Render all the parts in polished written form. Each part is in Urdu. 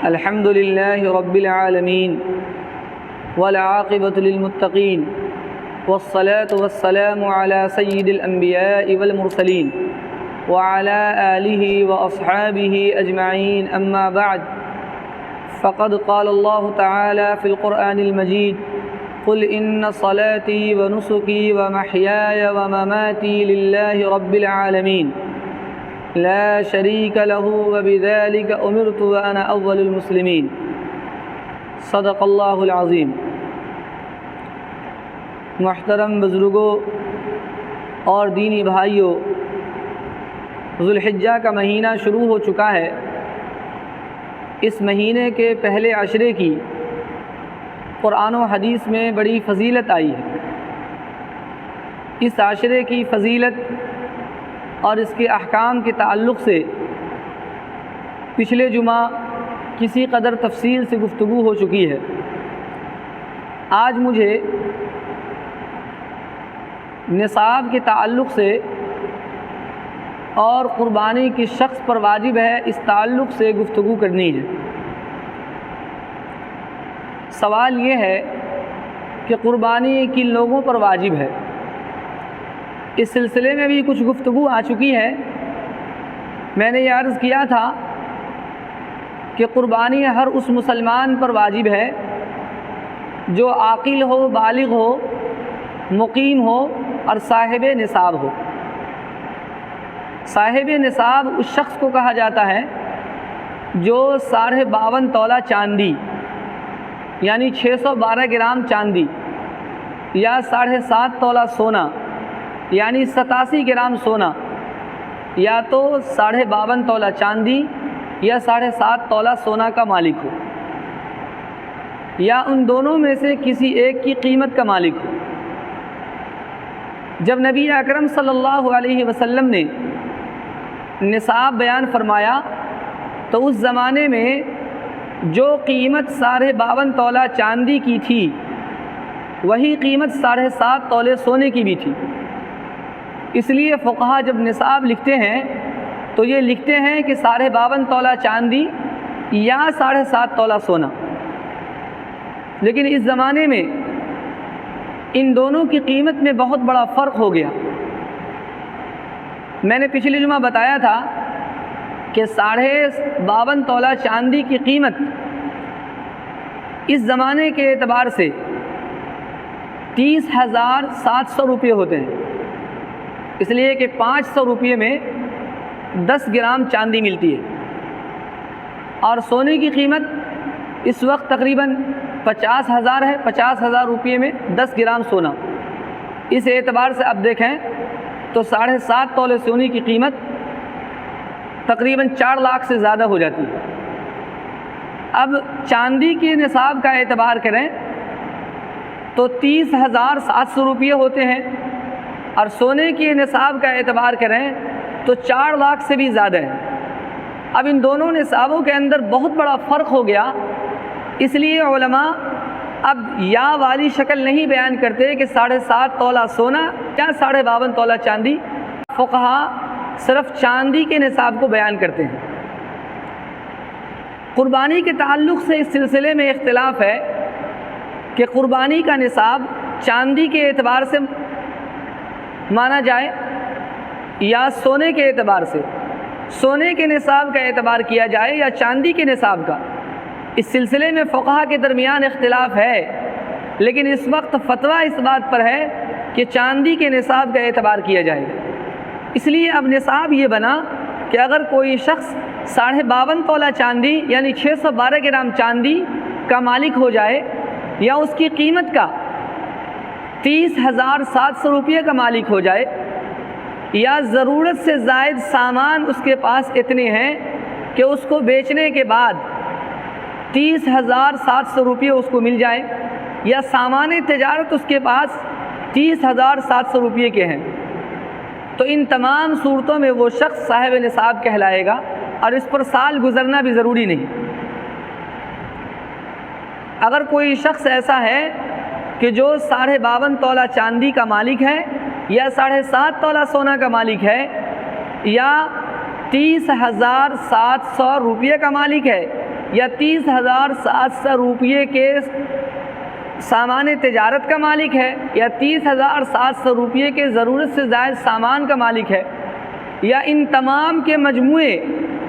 الحمد لله رب العالمين والعاقبة للمتقين والصلاة والسلام على سيد الأنبياء والمرسلين وعلى آله وأصحابه أجمعين أما بعد فقد قال الله تعالى في القرآن المجيد قل إن صلاتي ونسكي ومحياي ومماتي لله رب العالمين لا شريك له وبذلك أمرت وأنا أول المسلمين صدق اللہ العظیم۔ محترم بزرگوں اور دینی بھائیوں، ذوالحجہ کا مہینہ شروع ہو چکا ہے۔ اس مہینے کے پہلے عشرے کی قرآن و حدیث میں بڑی فضیلت آئی ہے۔ اس عشرے کی فضیلت اور اس کے احکام کے تعلق سے پچھلے جمعہ کسی قدر تفصیل سے گفتگو ہو چکی ہے۔ آج مجھے نصاب کے تعلق سے اور قربانی کس شخص پر واجب ہے اس تعلق سے گفتگو کرنی ہے۔ سوال یہ ہے کہ قربانی کن لوگوں پر واجب ہے۔ اس سلسلے میں بھی کچھ گفتگو آ چکی ہے۔ میں نے یہ عرض کیا تھا کہ قربانی ہر اس مسلمان پر واجب ہے جو عاقل ہو، بالغ ہو، مقیم ہو اور صاحب نصاب ہو۔ صاحب نصاب اس شخص کو کہا جاتا ہے جو 52.5 تولہ چاندی یعنی 612 گرام چاندی یا 7.5 تولہ سونا یعنی 87 گرام سونا، یا تو 52.5 تولہ چاندی یا 7.5 تولہ سونا کا مالک ہو، یا ان دونوں میں سے کسی ایک کی قیمت کا مالک ہو۔ جب نبی اکرم صلی اللہ علیہ وسلم نے نصاب بیان فرمایا تو اس زمانے میں جو قیمت 52.5 تولہ چاندی کی تھی وہی قیمت 7.5 تولے سونے کی بھی تھی۔ اس لیے فقہا جب نصاب لکھتے ہیں تو یہ لکھتے ہیں کہ 52.5 تولہ چاندی یا 7.5 تولہ سونا۔ لیکن اس زمانے میں ان دونوں کی قیمت میں بہت بڑا فرق ہو گیا۔ میں نے پچھلے جمعہ بتایا تھا کہ 52.5 تولہ چاندی کی قیمت اس زمانے کے اعتبار سے 30,700 روپے ہوتے ہیں، اس لیے کہ 500 روپے میں 10 گرام چاندی ملتی ہے، اور سونے کی قیمت اس وقت تقریباً 50,000 ہے۔ 50,000 روپے میں 10 گرام سونا، اس اعتبار سے اب دیکھیں تو 7.5 تولے سونے کی قیمت تقریباً 4 لاکھ سے زیادہ ہو جاتی ہے۔ اب چاندی کے نصاب کا اعتبار کریں تو 30,700 روپے ہوتے ہیں، اور سونے کے نصاب کا اعتبار کریں تو 4 لاکھ سے بھی زیادہ ہے۔ اب ان دونوں نصابوں کے اندر بہت بڑا فرق ہو گیا، اس لیے علماء اب یا والی شکل نہیں بیان کرتے کہ 7.5 تولہ سونا یا 52.5 تولہ چاندی، فقہا صرف چاندی کے نصاب کو بیان کرتے ہیں۔ قربانی کے تعلق سے اس سلسلے میں اختلاف ہے کہ قربانی کا نصاب چاندی کے اعتبار سے مانا جائے یا سونے کے اعتبار سے، سونے کے نصاب کا اعتبار کیا جائے یا چاندی کے نصاب کا۔ اس سلسلے میں فقہا کے درمیان اختلاف ہے، لیکن اس وقت فتویٰ اس بات پر ہے کہ چاندی کے نصاب کا اعتبار کیا جائے گا۔ اس لیے اب نصاب یہ بنا کہ اگر کوئی شخص 52.5 تولہ چاندی یعنی 612 گرام چاندی کا مالک ہو جائے، یا اس کی قیمت کا 30,700 روپے کا مالک ہو جائے، یا ضرورت سے زائد سامان اس کے پاس اتنے ہیں کہ اس کو بیچنے کے بعد 30,700 روپے اس کو مل جائے، یا سامان تجارت اس کے پاس 30,700 روپے کے ہیں، تو ان تمام صورتوں میں وہ شخص صاحب نصاب کہلائے گا، اور اس پر سال گزرنا بھی ضروری نہیں۔ اگر کوئی شخص ایسا ہے کہ جو 52.5 تولہ چاندی کا مالک ہے، یا 7.5 تولہ سونا کا مالک ہے، یا 30,700 روپے کا مالک ہے، یا 30,700 روپیے کے سامان تجارت کا مالک ہے، یا 30,700 روپیے کے ضرورت سے زائد سامان کا مالک ہے، یا ان تمام کے مجموعے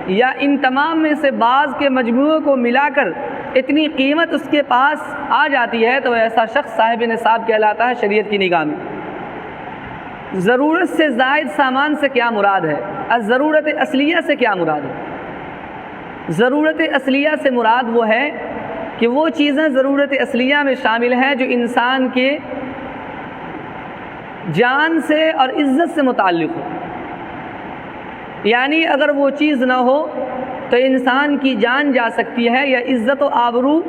یا ان تمام میں سے بعض کے مجموعوں کو ملا کر اتنی قیمت اس کے پاس آ جاتی ہے، تو ایسا شخص صاحب نصاب کہلاتا ہے شریعت کی نگاہ میں۔ ضرورت سے زائد سامان سے کیا مراد ہے؟ ضرورت اصلیہ سے کیا مراد ہے؟ ضرورت اصلیہ سے مراد وہ ہے کہ وہ چیزیں ضرورت اصلیہ میں شامل ہیں جو انسان کے جان سے اور عزت سے متعلق ہو، یعنی اگر وہ چیز نہ ہو تو انسان کی جان جا سکتی ہے یا عزت و آبرو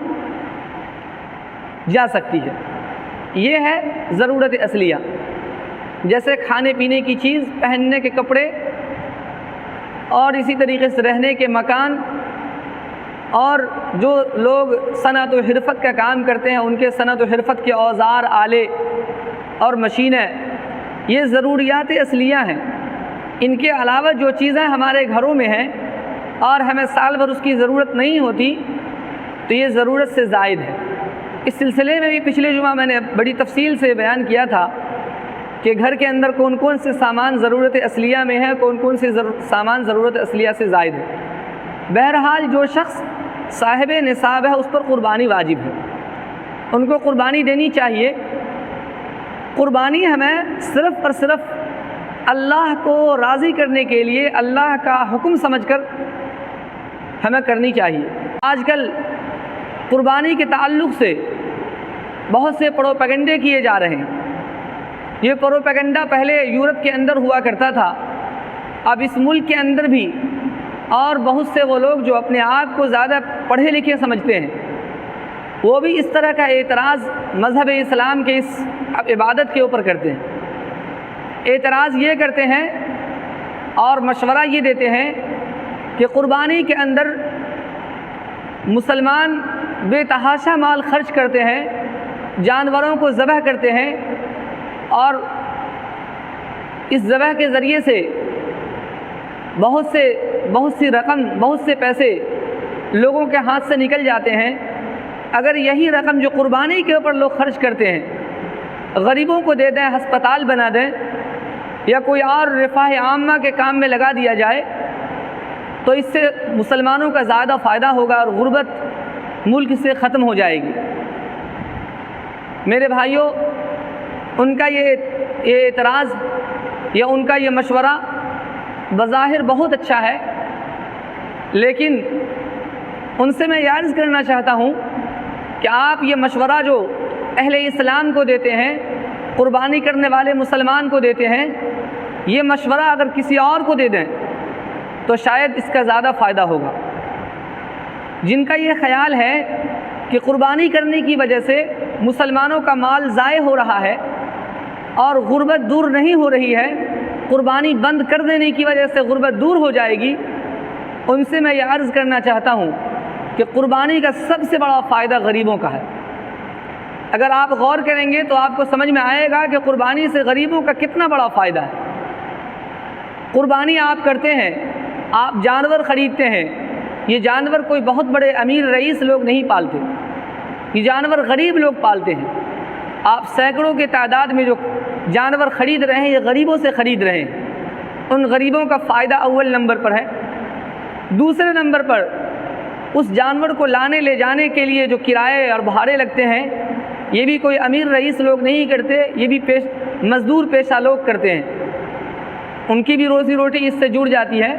جا سکتی ہے، یہ ہے ضرورت اصلیہ۔ جیسے کھانے پینے کی چیز، پہننے کے کپڑے، اور اسی طریقے سے رہنے کے مکان، اور جو لوگ صنعت و حرفت کا کام کرتے ہیں ان کے صنعت و حرفت کے اوزار، آلے اور مشینیں، یہ ضروریات اصلیہ ہیں۔ ان کے علاوہ جو چیزیں ہمارے گھروں میں ہیں اور ہمیں سال بھر اس کی ضرورت نہیں ہوتی تو یہ ضرورت سے زائد ہے۔ اس سلسلے میں بھی پچھلے جمعہ میں نے بڑی تفصیل سے بیان کیا تھا کہ گھر کے اندر کون کون سے سامان ضرورت اصلیہ میں ہے، کون کون سے سامان ضرورت اصلیہ سے زائد ہے۔ بہرحال جو شخص صاحب نصاب ہے اس پر قربانی واجب ہے، ان کو قربانی دینی چاہیے۔ قربانی ہمیں صرف اور صرف اللہ کو راضی کرنے کے لیے، اللہ کا حکم سمجھ کر ہمیں کرنی چاہیے۔ آج کل قربانی کے تعلق سے بہت سے پروپیگنڈے کیے جا رہے ہیں۔ یہ پروپیگنڈا پہلے یورپ کے اندر ہوا کرتا تھا، اب اس ملک کے اندر بھی، اور بہت سے وہ لوگ جو اپنے آپ کو زیادہ پڑھے لکھے سمجھتے ہیں وہ بھی اس طرح کا اعتراض مذہب اسلام کے اس عبادت کے اوپر کرتے ہیں۔ اعتراض یہ کرتے ہیں اور مشورہ یہ دیتے ہیں کہ قربانی کے اندر مسلمان بے تحاشا مال خرچ کرتے ہیں، جانوروں کو ذبح کرتے ہیں، اور اس ذبح کے ذریعے سے بہت سی رقم، بہت سے پیسے لوگوں کے ہاتھ سے نکل جاتے ہیں۔ اگر یہی رقم جو قربانی کے اوپر لوگ خرچ کرتے ہیں غریبوں کو دے دیں، ہسپتال بنا دیں، یا کوئی اور رفاہ عامہ کے کام میں لگا دیا جائے تو اس سے مسلمانوں کا زیادہ فائدہ ہوگا اور غربت ملک سے ختم ہو جائے گی۔ میرے بھائیوں، ان کا یہ اعتراض یا ان کا یہ مشورہ بظاہر بہت اچھا ہے، لیکن ان سے میں یہ عرض کرنا چاہتا ہوں کہ آپ یہ مشورہ جو اہل اسلام کو دیتے ہیں، قربانی کرنے والے مسلمان کو دیتے ہیں، یہ مشورہ اگر کسی اور کو دے دیں تو شاید اس کا زیادہ فائدہ ہوگا۔ جن کا یہ خیال ہے کہ قربانی کرنے کی وجہ سے مسلمانوں کا مال ضائع ہو رہا ہے اور غربت دور نہیں ہو رہی ہے، قربانی بند کر دینے کی وجہ سے غربت دور ہو جائے گی، ان سے میں یہ عرض کرنا چاہتا ہوں کہ قربانی کا سب سے بڑا فائدہ غریبوں کا ہے۔ اگر آپ غور کریں گے تو آپ کو سمجھ میں آئے گا کہ قربانی سے غریبوں کا کتنا بڑا فائدہ ہے۔ قربانی آپ کرتے ہیں، آپ جانور خریدتے ہیں، یہ جانور کوئی بہت بڑے امیر رئیس لوگ نہیں پالتے، یہ جانور غریب لوگ پالتے ہیں۔ آپ سینکڑوں کے تعداد میں جو جانور خرید رہے ہیں یہ غریبوں سے خرید رہے ہیں، ان غریبوں کا فائدہ اول نمبر پر ہے۔ دوسرے نمبر پر اس جانور کو لانے لے جانے کے لیے جو کرائے اور بھاڑے لگتے ہیں یہ بھی کوئی امیر رئیس لوگ نہیں کرتے، یہ بھی مزدور پیشہ لوگ کرتے ہیں، ان کی بھی روزی روٹی اس سے جڑ جاتی ہے۔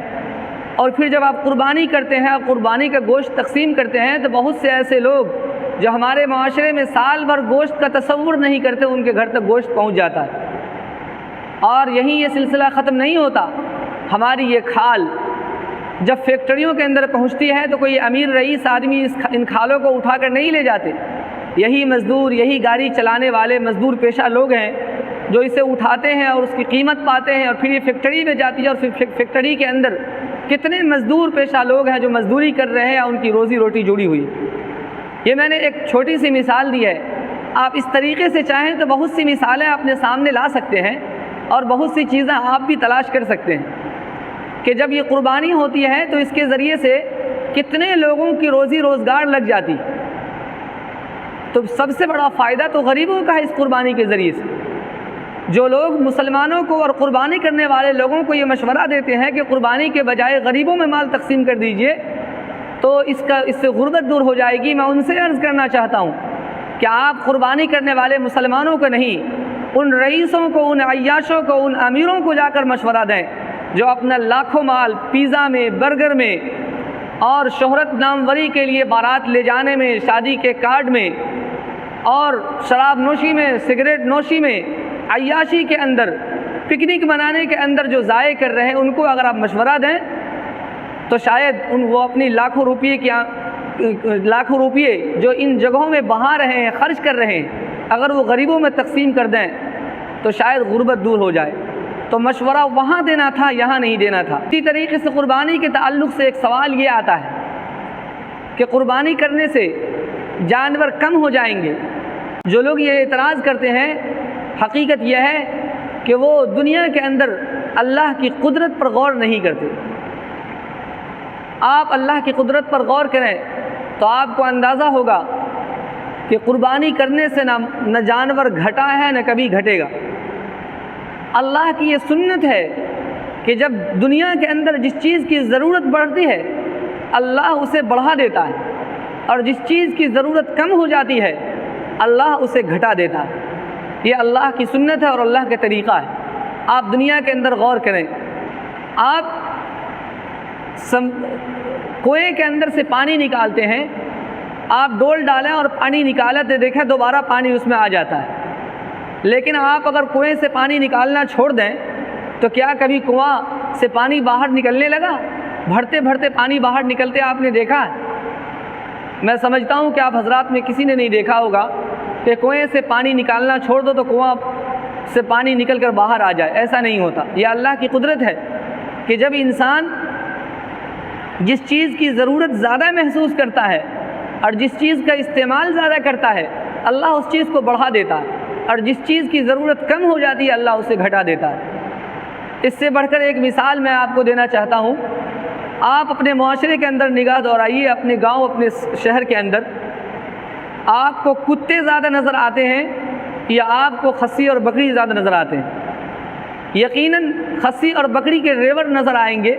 اور پھر جب آپ قربانی کرتے ہیں، آپ قربانی کا گوشت تقسیم کرتے ہیں تو بہت سے ایسے لوگ جو ہمارے معاشرے میں سال بھر گوشت کا تصور نہیں کرتے ان کے گھر تک گوشت پہنچ جاتا ہے۔ اور یہیں یہ سلسلہ ختم نہیں ہوتا، ہماری یہ کھال جب فیکٹریوں کے اندر پہنچتی ہے تو کوئی امیر رئیس آدمی ان کھالوں کو اٹھا کر نہیں لے جاتے، یہی مزدور، یہی گاڑی چلانے والے مزدور پیشہ لوگ ہیں جو اسے اٹھاتے ہیں اور اس کی قیمت پاتے ہیں، اور پھر یہ فیکٹری میں جاتی ہے، اور پھر فیکٹری کے اندر کتنے مزدور پیشہ لوگ ہیں جو مزدوری کر رہے ہیں، ان کی روزی روٹی جڑی ہوئی۔ یہ میں نے ایک چھوٹی سی مثال دی ہے، آپ اس طریقے سے چاہیں تو بہت سی مثالیں اپنے سامنے لا سکتے ہیں اور بہت سی چیزیں آپ بھی تلاش کر سکتے ہیں کہ جب یہ قربانی ہوتی ہے تو اس کے ذریعے سے کتنے لوگوں کی روزی روزگار لگ جاتی۔ تو سب سے بڑا فائدہ تو غریبوں کا ہے اس قربانی کے ذریعے سے۔ جو لوگ مسلمانوں کو اور قربانی کرنے والے لوگوں کو یہ مشورہ دیتے ہیں کہ قربانی کے بجائے غریبوں میں مال تقسیم کر دیجئے تو اس سے غربت دور ہو جائے گی، میں ان سے عرض کرنا چاہتا ہوں کہ آپ قربانی کرنے والے مسلمانوں کو نہیں، ان رئیسوں کو، ان عیاشوں کو، ان امیروں کو جا کر مشورہ دیں جو اپنا لاکھوں مال پیزا میں، برگر میں اور شہرت ناموری کے لیے بارات لے جانے میں، شادی کے کارڈ میں اور شراب نوشی میں، سگریٹ نوشی میں، عیاشی کے اندر، پکنک منانے کے اندر جو ضائع کر رہے ہیں، ان کو اگر آپ مشورہ دیں تو شاید وہ اپنی لاکھوں روپیے جو ان جگہوں میں بہا رہے ہیں، خرچ کر رہے ہیں، اگر وہ غریبوں میں تقسیم کر دیں تو شاید غربت دور ہو جائے۔ تو مشورہ وہاں دینا تھا، یہاں نہیں دینا تھا۔ اسی طریقے سے قربانی کے تعلق سے ایک سوال یہ آتا ہے کہ قربانی کرنے سے جانور کم ہو جائیں گے۔ جو لوگ یہ اعتراض کرتے ہیں، حقیقت یہ ہے کہ وہ دنیا کے اندر اللہ کی قدرت پر غور نہیں کرتے۔ آپ اللہ کی قدرت پر غور کریں تو آپ کو اندازہ ہوگا کہ قربانی کرنے سے نہ جانور گھٹا ہے نہ کبھی گھٹے گا۔ اللہ کی یہ سنت ہے کہ جب دنیا کے اندر جس چیز کی ضرورت بڑھتی ہے اللہ اسے بڑھا دیتا ہے، اور جس چیز کی ضرورت کم ہو جاتی ہے اللہ اسے گھٹا دیتا ہے۔ یہ اللہ کی سنت ہے اور اللہ کا طریقہ ہے۔ آپ دنیا کے اندر غور کریں، آپ کنویں کے اندر سے پانی نکالتے ہیں، آپ ڈول ڈالیں اور پانی نکالا تو دیکھیں دوبارہ پانی اس میں آ جاتا ہے۔ لیکن آپ اگر کنویں سے پانی نکالنا چھوڑ دیں تو کیا کبھی کنواں سے پانی باہر نکلنے لگا؟ بھرتے بھرتے پانی باہر نکلتے آپ نے دیکھا ہے؟ میں سمجھتا ہوں کہ آپ حضرات میں کسی نے نہیں دیکھا ہوگا کہ کنویں سے پانی نکالنا چھوڑ دو تو کنواں سے پانی نکل کر باہر آ جائے، ایسا نہیں ہوتا۔ یہ اللہ کی قدرت ہے کہ جب انسان جس چیز کی ضرورت زیادہ محسوس کرتا ہے اور جس چیز کا استعمال زیادہ کرتا ہے اللہ اس چیز کو بڑھا دیتا ہے، اور جس چیز کی ضرورت کم ہو جاتی ہے اللہ اسے گھٹا دیتا ہے۔ اس سے بڑھ کر ایک مثال میں آپ کو دینا چاہتا ہوں۔ آپ اپنے معاشرے کے اندر نگاہ دورائیے، اپنے گاؤں، اپنے شہر کے اندر آپ کو کتے زیادہ نظر آتے ہیں یا آپ کو خصی اور بکری زیادہ نظر آتے ہیں؟ یقیناً خصی اور بکری کے ریوڑ نظر آئیں گے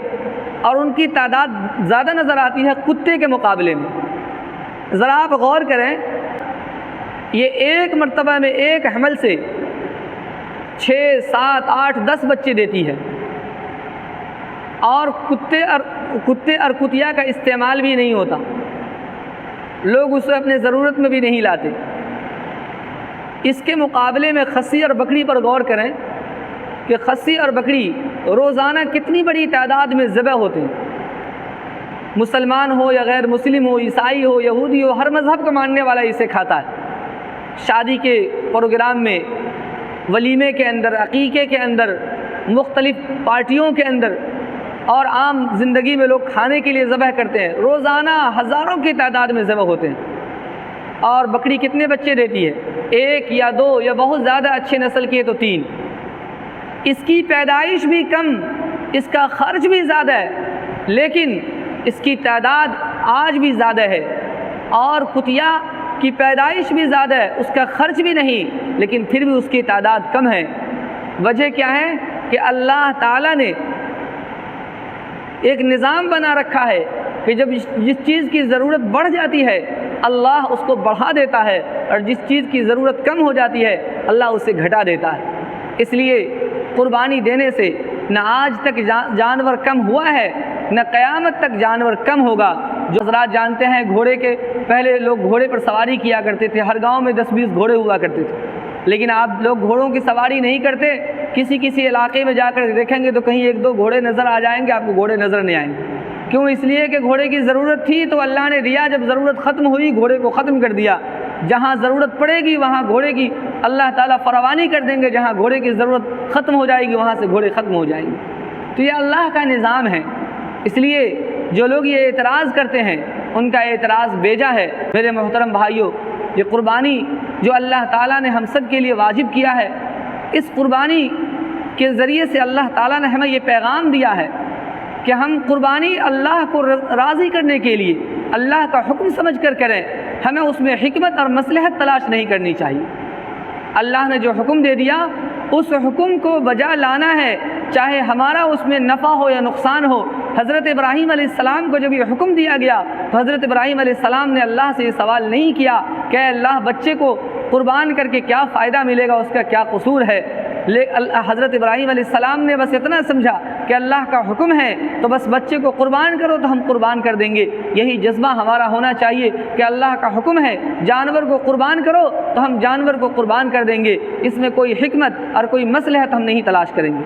اور ان کی تعداد زیادہ نظر آتی ہے کتے کے مقابلے میں۔ ذرا آپ غور کریں، یہ ایک مرتبہ میں ایک حمل سے 6، 7، 8، 10 بچے دیتی ہے، اور کتے اور کتیا کا استعمال بھی نہیں ہوتا، لوگ اسے اپنے ضرورت میں بھی نہیں لاتے۔ اس کے مقابلے میں خصی اور بکری پر غور کریں کہ خصی اور بکری روزانہ کتنی بڑی تعداد میں ذبح ہوتے ہیں۔ مسلمان ہو یا غیر مسلم ہو، عیسائی ہو، یہودی ہو، ہر مذہب کا ماننے والا اسے کھاتا ہے۔ شادی کے پروگرام میں، ولیمے کے اندر، عقیقے کے اندر، مختلف پارٹیوں کے اندر اور عام زندگی میں لوگ کھانے کے لیے ذبح کرتے ہیں۔ روزانہ ہزاروں کی تعداد میں ذبح ہوتے ہیں۔ اور بکری کتنے بچے دیتی ہے؟ 1 یا 2 یا بہت زیادہ اچھے نسل کی ہے تو 3۔ اس کی پیدائش بھی کم، اس کا خرچ بھی زیادہ ہے، لیکن اس کی تعداد آج بھی زیادہ ہے۔ اور کتیا کی پیدائش بھی زیادہ ہے، اس کا خرچ بھی نہیں، لیکن پھر بھی اس کی تعداد کم ہے۔ وجہ کیا ہے؟ کہ اللہ تعالیٰ نے ایک نظام بنا رکھا ہے کہ جب جس چیز کی ضرورت بڑھ جاتی ہے اللہ اس کو بڑھا دیتا ہے، اور جس چیز کی ضرورت کم ہو جاتی ہے اللہ اسے گھٹا دیتا ہے۔ اس لیے قربانی دینے سے نہ آج تک جانور کم ہوا ہے، نہ قیامت تک جانور کم ہوگا۔ جو حضرات جانتے ہیں گھوڑے کے، پہلے لوگ گھوڑے پر سواری کیا کرتے تھے، ہر گاؤں میں 10-20 گھوڑے ہوا کرتے تھے، لیکن آپ لوگ گھوڑوں کی سواری نہیں کرتے۔ کسی علاقے میں جا کر دیکھیں گے تو کہیں 1-2 گھوڑے نظر آ جائیں گے، آپ کو گھوڑے نظر نہیں آئیں گے۔ کیوں؟ اس لیے کہ گھوڑے کی ضرورت تھی تو اللہ نے دیا، جب ضرورت ختم ہوئی گھوڑے کو ختم کر دیا۔ جہاں ضرورت پڑے گی وہاں گھوڑے کی اللہ تعالیٰ فراوانی کر دیں گے، جہاں گھوڑے کی ضرورت ختم ہو جائے گی وہاں سے گھوڑے ختم ہو جائیں گے۔ تو یہ اللہ کا نظام ہے۔ اس لیے جو لوگ یہ اعتراض کرتے ہیں ان کا اعتراض بیجا ہے۔ میرے محترم بھائیوں، یہ قربانی جو اللہ تعالیٰ نے ہم سب کے لیے واجب کیا ہے، اس قربانی کے ذریعے سے اللہ تعالیٰ نے ہمیں یہ پیغام دیا ہے کہ ہم قربانی اللہ کو راضی کرنے کے لیے اللہ کا حکم سمجھ کر کریں، ہمیں اس میں حکمت اور مصلحت تلاش نہیں کرنی چاہیے۔ اللہ نے جو حکم دے دیا اس حکم کو بجا لانا ہے، چاہے ہمارا اس میں نفع ہو یا نقصان ہو۔ حضرت ابراہیم علیہ السلام کو جب یہ حکم دیا گیا تو حضرت ابراہیم علیہ السلام نے اللہ سے یہ سوال نہیں کیا کہ اے اللہ بچے کو قربان کر کے کیا فائدہ ملے گا، اس کا کیا قصور ہے۔ حضرت ابراہیم علیہ السلام نے بس اتنا سمجھا کہ اللہ کا حکم ہے تو بس بچے کو قربان کرو تو ہم قربان کر دیں گے۔ یہی جذبہ ہمارا ہونا چاہیے کہ اللہ کا حکم ہے جانور کو قربان کرو تو ہم جانور کو قربان کر دیں گے، اس میں کوئی حکمت اور کوئی مصلحت ہم نہیں تلاش کریں گے۔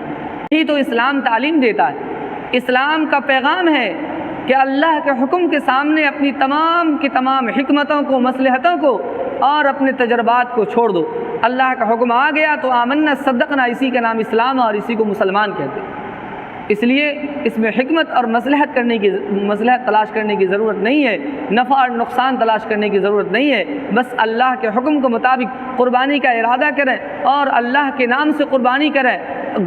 یہی تو اسلام تعلیم دیتا ہے۔ اسلام کا پیغام ہے کہ اللہ کے حکم کے سامنے اپنی تمام کی تمام حکمتوں کو، مصلحتوں کو اور اپنے تجربات کو چھوڑ دو۔ اللہ کا حکم آ گیا تو آمنا صدقنا، اسی کا نام اسلام اور اسی کو مسلمان کہتے ہیں۔ اس لیے اس میں حکمت اور مصلحت تلاش کرنے کی ضرورت نہیں ہے، نفع اور نقصان تلاش کرنے کی ضرورت نہیں ہے۔ بس اللہ کے حکم کے مطابق قربانی کا ارادہ کریں اور اللہ کے نام سے قربانی کریں۔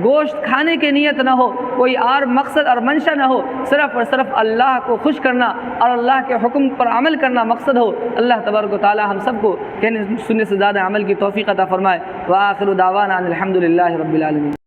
گوشت کھانے کی نیت نہ ہو، کوئی اور مقصد اور منشا نہ ہو، صرف اور صرف اللہ کو خوش کرنا اور اللہ کے حکم پر عمل کرنا مقصد ہو۔ اللہ تبارک و تعالی ہم سب کو کہنے سننے سے زیادہ عمل کی توفیق عطا فرمائے۔ وآخر دعوانا ان الحمد للہ رب العالمین۔